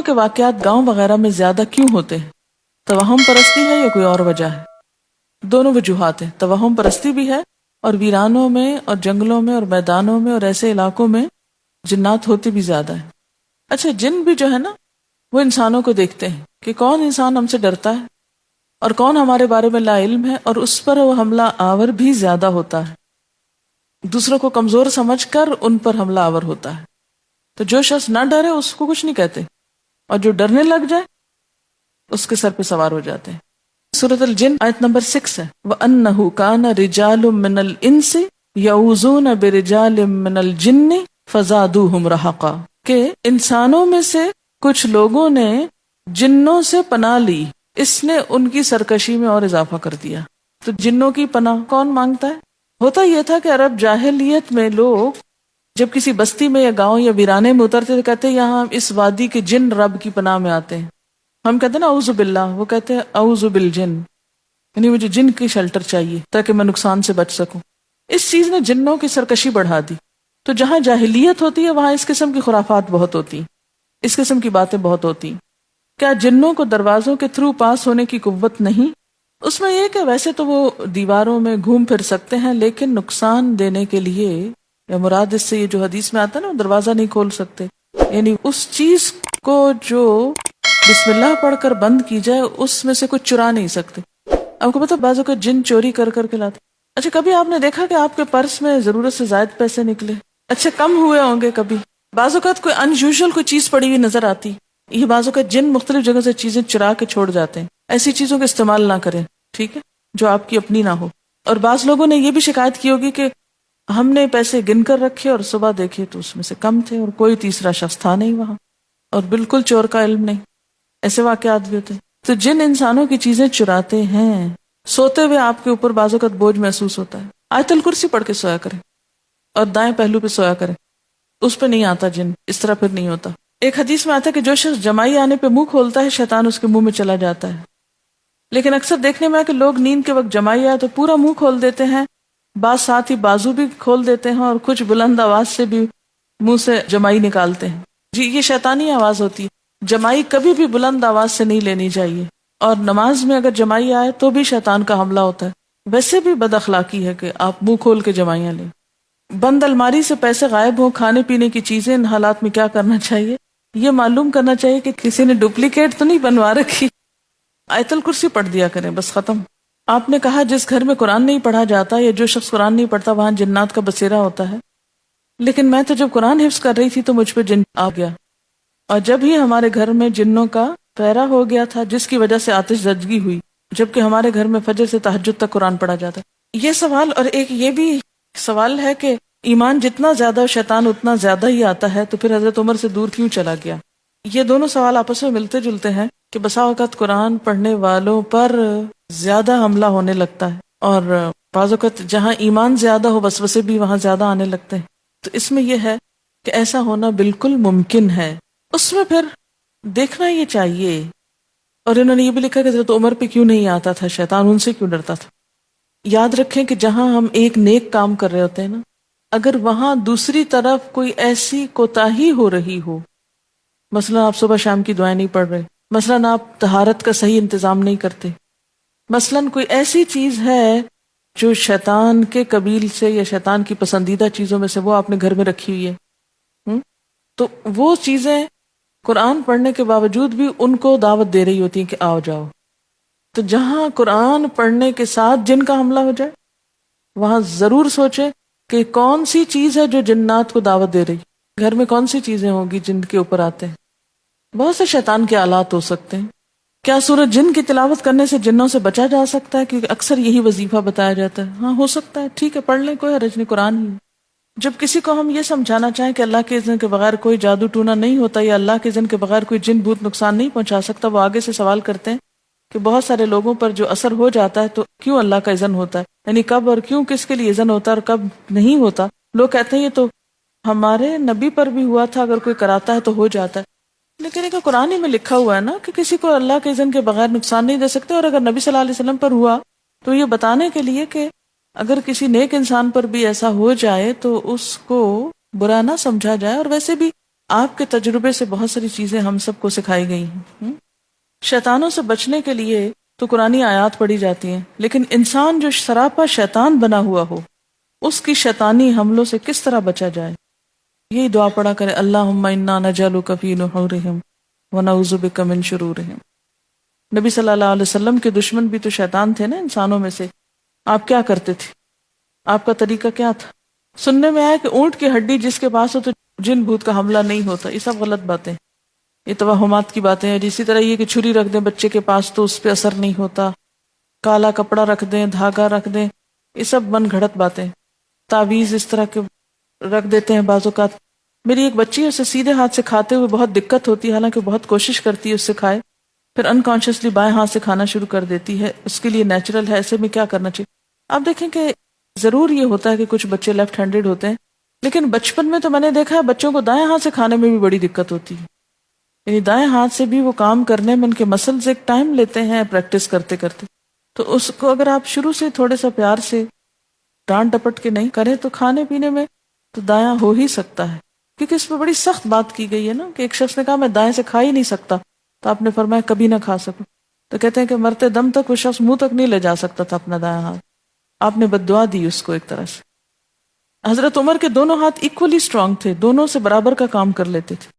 جنوں کے واقعات گاؤں وغیرہ میں زیادہ کیوں ہوتے ہیں؟ توہم پرستی ہے یا کوئی اور وجہ ہے؟ دونوں وجوہات ہیں، توہم پرستی بھی ہے اور ویرانوں میں اور جنگلوں میں اور میدانوں میں اور ایسے علاقوں میں جنات ہوتے بھی زیادہ ہیں۔ اچھا، جن بھی جو ہے نا وہ انسانوں کو دیکھتے ہیں کہ کون انسان ہم سے ڈرتا ہے اور کون ہمارے بارے میں لا علم ہے، اور اس پر وہ حملہ آور بھی زیادہ ہوتا ہے، دوسروں کو کمزور سمجھ کر ان پر حملہ آور ہوتا ہے۔ تو جو شخص نہ ڈرے اس کو کچھ نہیں کہتے، اور جو ڈرنے لگ جائے اس کے سر پہ سوار ہو جاتے ہیں۔ سورۃ الجن آیت نمبر 6 ہے، وَأَنَّهُ كَانَ رِجَالٌ مِّنَ الْإِنسِ يَعُوذُونَ بِرِجَالٍ مِّنَ الْجِنِّ فَزَادُوهُمْ رَهَقًا، کہ انسانوں میں سے کچھ لوگوں نے جنوں سے پناہ لی، اس نے ان کی سرکشی میں اور اضافہ کر دیا۔ تو جنوں کی پناہ کون مانگتا ہے؟ ہوتا یہ تھا کہ عرب جاہلیت میں لوگ جب کسی بستی میں یا گاؤں یا ویرانے میں اترتے تو کہتے یہاں ہم اس وادی کے جن رب کی پناہ میں آتے ہیں۔ ہم کہتے ہیں نا اعوذ باللہ، وہ کہتے ہیں اعوذ بالجن، یعنی مجھے جن کی شیلٹر چاہیے تاکہ میں نقصان سے بچ سکوں۔ اس چیز نے جنوں کی سرکشی بڑھا دی۔ تو جہاں جاہلیت ہوتی ہے وہاں اس قسم کی خرافات بہت ہوتی ہیں، اس قسم کی باتیں بہت ہوتی ہیں۔ کیا جنوں کو دروازوں کے تھرو پاس ہونے کی قوت نہیں؟ اس میں یہ کہ ویسے تو وہ دیواروں میں گھوم پھر سکتے ہیں، لیکن نقصان دینے کے لیے، یا مراد اس سے یہ جو حدیث میں آتا ہے نا دروازہ نہیں کھول سکتے، یعنی اس چیز کو جو بسم اللہ پڑھ کر بند کی جائے اس میں سے کچھ چرا نہیں سکتے۔ آپ کو پتا بعضوں کا جن چوری کر کر کے لاتے۔ اچھا، کبھی آپ نے دیکھا کہ آپ کے پرس میں ضرورت سے زائد پیسے نکلے؟ اچھا، کم ہوئے ہوں گے کبھی؟ بعض اوقات کوئی انیوژل کوئی چیز پڑی ہوئی نظر آتی، یہ بعض اوقات جن مختلف جگہ سے چیزیں چرا کے چھوڑ جاتے ہیں۔ ایسی چیزوں کا استعمال نہ کریں، ٹھیک ہے، جو آپ کی اپنی نہ ہو۔ اور بعض لوگوں نے یہ بھی شکایت کی ہوگی کہ ہم نے پیسے گن کر رکھے اور صبح دیکھے تو اس میں سے کم تھے اور کوئی تیسرا شخص تھا نہیں وہاں، اور بالکل چور کا علم نہیں۔ ایسے واقعات بھی ہوتے ہیں۔ تو جن انسانوں کی چیزیں چراتے ہیں، سوتے ہوئے آپ کے اوپر بعض اوقات بوجھ محسوس ہوتا ہے، آیت الکرسی پڑھ کے سویا کریں اور دائیں پہلو پہ سویا کریں، اس پہ نہیں آتا جن، اس طرح پھر نہیں ہوتا۔ ایک حدیث میں آتا ہے کہ جو شخص جمائی آنے پہ منہ کھولتا ہے شیطان اس کے منہ میں چلا جاتا ہے، لیکن اکثر دیکھنے میں ہے کہ لوگ نیند کے وقت جمائی آئے تو پورا منہ کھول دیتے ہیں، بعض ساتھ ہی بازو بھی کھول دیتے ہیں اور کچھ بلند آواز سے بھی منہ سے جمائی نکالتے ہیں۔ جی، یہ شیطانی آواز ہوتی ہے۔ جمائی کبھی بھی بلند آواز سے نہیں لینی چاہیے، اور نماز میں اگر جمائی آئے تو بھی شیطان کا حملہ ہوتا ہے۔ ویسے بھی بد اخلاقی ہے کہ آپ منہ کھول کے جمائیاں لیں۔ بند الماری سے پیسے غائب ہوں، کھانے پینے کی چیزیں، ان حالات میں کیا کرنا چاہیے؟ یہ معلوم کرنا چاہیے کہ کسی نے ڈپلیکیٹ تو نہیں بنوا رکھی۔ آیت الکرسی پڑھ دیا کریں، بس ختم۔ آپ نے کہا جس گھر میں قرآن نہیں پڑھا جاتا یا جو شخص قرآن نہیں پڑھتا وہاں جنات کا بسیرا ہوتا ہے، لیکن میں تو جب قرآن حفظ کر رہی تھی تو مجھ پہ جن آ گیا، اور جب ہی ہمارے گھر میں جنوں کا پہرا ہو گیا تھا جس کی وجہ سے آتش زدگی ہوئی، جبکہ ہمارے گھر میں فجر سے تہجد تک قرآن پڑھا جاتا ہے۔ یہ سوال، اور ایک یہ بھی سوال ہے کہ ایمان جتنا زیادہ شیطان اتنا زیادہ ہی آتا ہے، تو پھر حضرت عمر سے دور کیوں چلا گیا؟ یہ دونوں سوال آپس میں ملتے جلتے ہیں کہ بسا اوقات قرآن پڑھنے والوں پر زیادہ حملہ ہونے لگتا ہے، اور بعض اوقات جہاں ایمان زیادہ ہو وسوسے بھی وہاں زیادہ آنے لگتے ہیں۔ تو اس میں یہ ہے کہ ایسا ہونا بالکل ممکن ہے۔ اس میں پھر دیکھنا یہ چاہیے، اور انہوں نے یہ بھی لکھا کہ حضرت عمر پہ کیوں نہیں آتا تھا شیطان، ان سے کیوں ڈرتا تھا۔ یاد رکھیں کہ جہاں ہم ایک نیک کام کر رہے ہوتے ہیں نا، اگر وہاں دوسری طرف کوئی ایسی کوتاہی ہو رہی ہو، مثلا آپ صبح شام کی دعائیں نہیں پڑھ رہے، مثلا آپ طہارت کا صحیح انتظام نہیں کرتے، مثلا کوئی ایسی چیز ہے جو شیطان کے قبیل سے یا شیطان کی پسندیدہ چیزوں میں سے وہ آپ نے گھر میں رکھی ہوئی ہے، تو وہ چیزیں قرآن پڑھنے کے باوجود بھی ان کو دعوت دے رہی ہوتی ہیں کہ آؤ جاؤ۔ تو جہاں قرآن پڑھنے کے ساتھ جن کا حملہ ہو جائے وہاں ضرور سوچیں کہ کون سی چیز ہے جو جنات کو دعوت دے رہی، گھر میں کون سی چیزیں ہوں گی جن کے اوپر آتے ہیں۔ بہت سے شیطان کے آلات ہو سکتے ہیں۔ کیا سورۃ جن کی تلاوت کرنے سے جنوں سے بچا جا سکتا ہے؟ کیونکہ اکثر یہی وظیفہ بتایا جاتا ہے۔ ہاں، ہو سکتا ہے، ٹھیک ہے، پڑھ لیں، کوئی حرج نہیں، قرآن ہی۔ جب کسی کو ہم یہ سمجھانا چاہیں کہ اللہ کے اذن کے بغیر کوئی جادو ٹونا نہیں ہوتا یا اللہ کے اذن کے بغیر کوئی جن بھوت نقصان نہیں پہنچا سکتا، وہ آگے سے سوال کرتے ہیں کہ بہت سارے لوگوں پر جو اثر ہو جاتا ہے تو کیوں اللہ کا اذن ہوتا ہے، یعنی کب اور کیوں، کس کے لیے اذن ہوتا ہے اور کب نہیں ہوتا۔ لوگ کہتے ہیں یہ تو ہمارے نبی پر بھی ہوا تھا، اگر کوئی کراتا ہے تو ہو جاتا ہے، لیکن ایک قرآن ہی میں لکھا ہوا ہے نا کہ کسی کو اللہ کے اذن کے بغیر نقصان نہیں دے سکتے، اور اگر نبی صلی اللہ علیہ وسلم پر ہوا تو یہ بتانے کے لیے کہ اگر کسی نیک انسان پر بھی ایسا ہو جائے تو اس کو برا نہ سمجھا جائے۔ اور ویسے بھی آپ کے تجربے سے بہت ساری چیزیں ہم سب کو سکھائی گئی ہیں۔ شیطانوں سے بچنے کے لیے تو قرآنی آیات پڑھی جاتی ہیں، لیکن انسان جو سراپا شیطان بنا ہوا ہو اس کی شیطانی حملوں سے کس طرح بچا جائے، یہی دعا پڑھا کرے، اللہم انا نجعلک فی نحورہم ونعوذ بک من شرورہم۔ نبی صلی اللہ علیہ وسلم کے دشمن بھی تو شیطان تھے نا انسانوں میں سے، آپ کیا کرتے تھے؟ آپ کا طریقہ کیا تھا؟ سننے میں آیا کہ اونٹ کی ہڈی جس کے پاس ہو تو جن بھوت کا حملہ نہیں ہوتا، یہ سب غلط باتیں، یہ توہمات کی باتیں ہیں۔ اسی طرح یہ کہ چھری رکھ دیں بچے کے پاس تو اس پہ اثر نہیں ہوتا، کالا کپڑا رکھ دیں، دھاگا رکھ دیں، یہ سب من گھڑت باتیں۔ تعویذ اس طرح کے رکھ دیتے ہیں بعض اوقات۔ میری ایک بچی ہے، اسے سیدھے ہاتھ سے کھاتے ہوئے بہت دقت ہوتی ہے، حالانکہ بہت کوشش کرتی ہے اس سے کھائے، پھر انکانشیسلی بائیں ہاتھ سے کھانا شروع کر دیتی ہے، اس کے لیے نیچرل ہے، ایسے میں کیا کرنا چاہیے؟ آپ دیکھیں کہ ضرور یہ ہوتا ہے کہ کچھ بچے لیفٹ ہینڈڈ ہوتے ہیں، لیکن بچپن میں تو میں نے دیکھا ہے بچوں کو دائیں ہاتھ سے کھانے میں بھی بڑی دقت ہوتی ہے، یعنی دائیں ہاتھ سے بھی وہ کام کرنے میں ان کے مسلز ایک ٹائم لیتے ہیں پریکٹس کرتے کرتے، تو اس کو اگر آپ شروع سے تھوڑے سا پیار سے ڈانٹ ڈپٹ کے نہیں کریں تو کھانے پینے میں تو دایاں ہو ہی سکتا ہے، کیونکہ اس پہ بڑی سخت بات کی گئی ہے نا، کہ ایک شخص نے کہا میں دائیں سے کھا ہی نہیں سکتا، تو آپ نے فرمایا کبھی نہ کھا سکو، تو کہتے ہیں کہ مرتے دم تک وہ شخص منہ تک نہیں لے جا سکتا تھا اپنا دایاں ہاتھ، آپ نے بد دعا دی اس کو ایک طرح سے۔ حضرت عمر کے دونوں ہاتھ ایکولی اسٹرانگ تھے، دونوں سے برابر کا کام کر لیتے تھے،